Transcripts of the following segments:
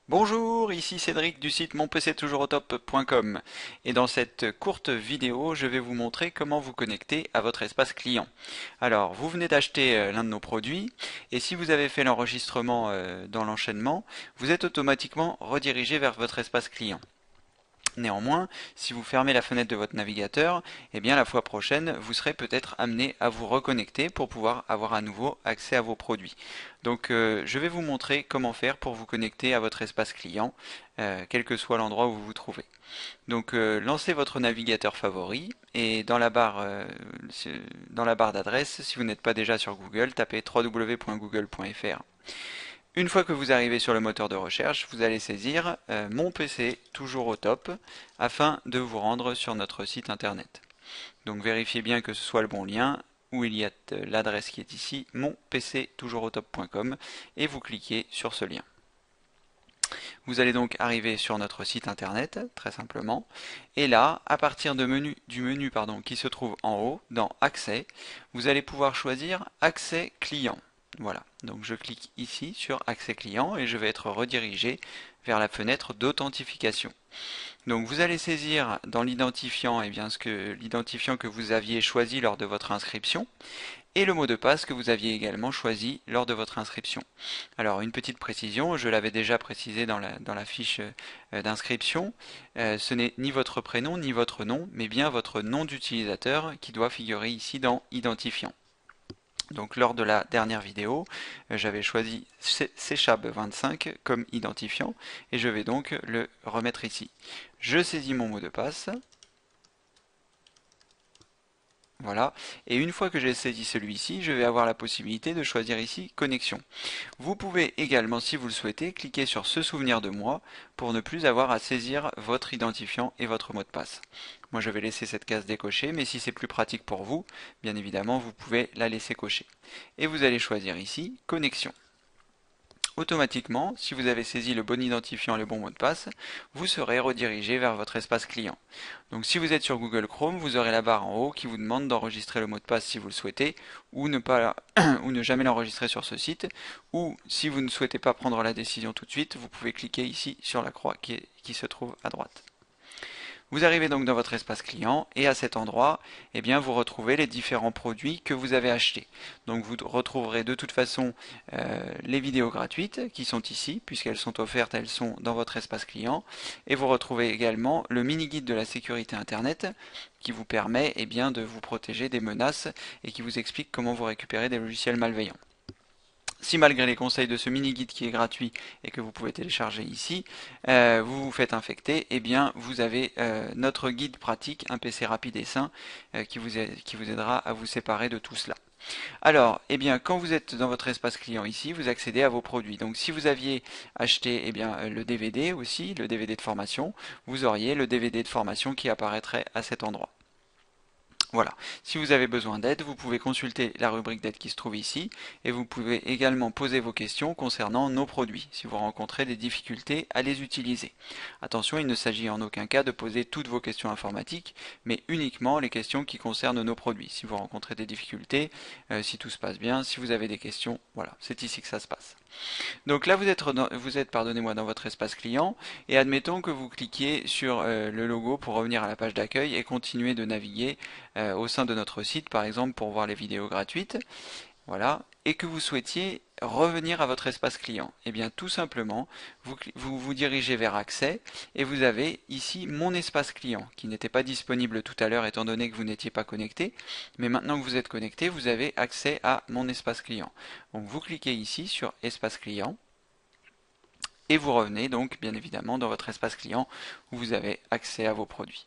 Bonjour, ici Cédric du site monpctoujoursautop.com et dans cette courte vidéo, je vais vous montrer comment vous connecter à votre espace client. Alors, vous venez d'acheter l'un de nos produits et si vous avez fait l'enregistrement dans l'enchaînement, vous êtes automatiquement redirigé vers votre espace client. Néanmoins, si vous fermez la fenêtre de votre navigateur, eh bien la fois prochaine, vous serez peut-être amené à vous reconnecter pour pouvoir avoir à nouveau accès à vos produits. Donc je vais vous montrer comment faire pour vous connecter à votre espace client, quel que soit l'endroit où vous vous trouvez. Donc lancez votre navigateur favori et dans la barre d'adresse, si vous n'êtes pas déjà sur Google, tapez www.google.fr. Une fois que vous arrivez sur le moteur de recherche, vous allez saisir Mon PC toujours au top afin de vous rendre sur notre site internet. Donc vérifiez bien que ce soit le bon lien où il y a l'adresse qui est ici, monpctoujoursautop.com et vous cliquez sur ce lien. Vous allez donc arriver sur notre site internet, très simplement, et là, à partir du menu qui se trouve en haut, dans Accès, vous allez pouvoir choisir Accès client. Voilà, donc je clique ici sur Accès client et je vais être redirigé vers la fenêtre d'authentification. Donc vous allez saisir dans l'identifiant l'identifiant que vous aviez choisi lors de votre inscription et le mot de passe que vous aviez également choisi lors de votre inscription. Alors une petite précision, je l'avais déjà précisé dans la fiche d'inscription, ce n'est ni votre prénom ni votre nom, mais bien votre nom d'utilisateur qui doit figurer ici dans Identifiant. Donc lors de la dernière vidéo, j'avais choisi cchab25 comme identifiant et je vais donc le remettre ici. Je saisis mon mot de passe. Voilà, et une fois que j'ai saisi celui-ci, je vais avoir la possibilité de choisir ici Connexion. Vous pouvez également, si vous le souhaitez, cliquer sur Se souvenir de moi pour ne plus avoir à saisir votre identifiant et votre mot de passe. Moi je vais laisser cette case décochée, mais si c'est plus pratique pour vous, bien évidemment vous pouvez la laisser cocher. Et vous allez choisir ici Connexion. Automatiquement, si vous avez saisi le bon identifiant et le bon mot de passe, vous serez redirigé vers votre espace client. Donc si vous êtes sur Google Chrome, vous aurez la barre en haut qui vous demande d'enregistrer le mot de passe si vous le souhaitez, ou ou ne jamais l'enregistrer sur ce site, ou si vous ne souhaitez pas prendre la décision tout de suite, vous pouvez cliquer ici sur la croix qui se trouve à droite. Vous arrivez donc dans votre espace client et à cet endroit, eh bien, vous retrouvez les différents produits que vous avez achetés. Donc vous retrouverez de toute façon les vidéos gratuites qui sont ici, puisqu'elles sont offertes, elles sont dans votre espace client. Et vous retrouvez également le mini-guide de la sécurité Internet qui vous permet eh bien, de vous protéger des menaces et qui vous explique comment vous récupérer des logiciels malveillants. Si malgré les conseils de ce mini-guide qui est gratuit et que vous pouvez télécharger ici, vous vous faites infecter, eh bien vous avez notre guide pratique, un PC rapide et sain, qui vous aidera à vous séparer de tout cela. Alors, eh bien, quand vous êtes dans votre espace client ici, vous accédez à vos produits. Donc, si vous aviez acheté eh bien, le DVD aussi, le DVD de formation, vous auriez le DVD de formation qui apparaîtrait à cet endroit. Voilà. Si vous avez besoin d'aide, vous pouvez consulter la rubrique d'aide qui se trouve ici et vous pouvez également poser vos questions concernant nos produits si vous rencontrez des difficultés à les utiliser. Attention, il ne s'agit en aucun cas de poser toutes vos questions informatiques, mais uniquement les questions qui concernent nos produits. Si vous rencontrez des difficultés, si tout se passe bien, si vous avez des questions, voilà, c'est ici que ça se passe. Donc là, vous êtes pardonnez-moi, dans votre espace client et admettons que vous cliquiez sur le logo pour revenir à la page d'accueil et continuer de naviguer au sein de notre site, par exemple pour voir les vidéos gratuites, voilà, et que vous souhaitiez revenir à votre espace client. Et bien tout simplement, vous dirigez vers Accès et vous avez ici Mon espace client qui n'était pas disponible tout à l'heure étant donné que vous n'étiez pas connecté, mais maintenant que vous êtes connecté, vous avez accès à Mon espace client. Donc vous cliquez ici sur Espace client et vous revenez donc bien évidemment dans votre espace client où vous avez accès à vos produits.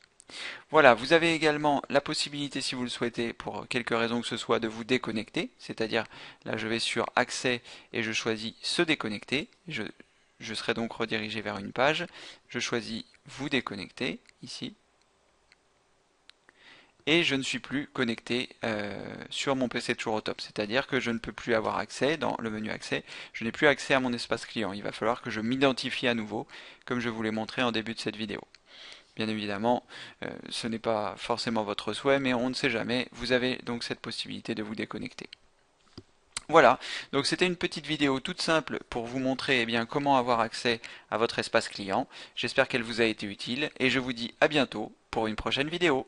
Voilà, vous avez également la possibilité, si vous le souhaitez, pour quelque raison que ce soit, de vous déconnecter. C'est-à-dire, là je vais sur Accès et je choisis Se déconnecter. Je serai donc redirigé vers une page. Je choisis Vous déconnecter, ici. Et je ne suis plus connecté sur mon PC toujours au top. C'est-à-dire que je ne peux plus avoir accès dans le menu Accès. Je n'ai plus accès à mon espace client. Il va falloir que je m'identifie à nouveau, comme je vous l'ai montré en début de cette vidéo. Bien évidemment, ce n'est pas forcément votre souhait, mais on ne sait jamais. Vous avez donc cette possibilité de vous déconnecter. Voilà, donc c'était une petite vidéo toute simple pour vous montrer comment avoir accès à votre espace client. J'espère qu'elle vous a été utile et je vous dis à bientôt pour une prochaine vidéo.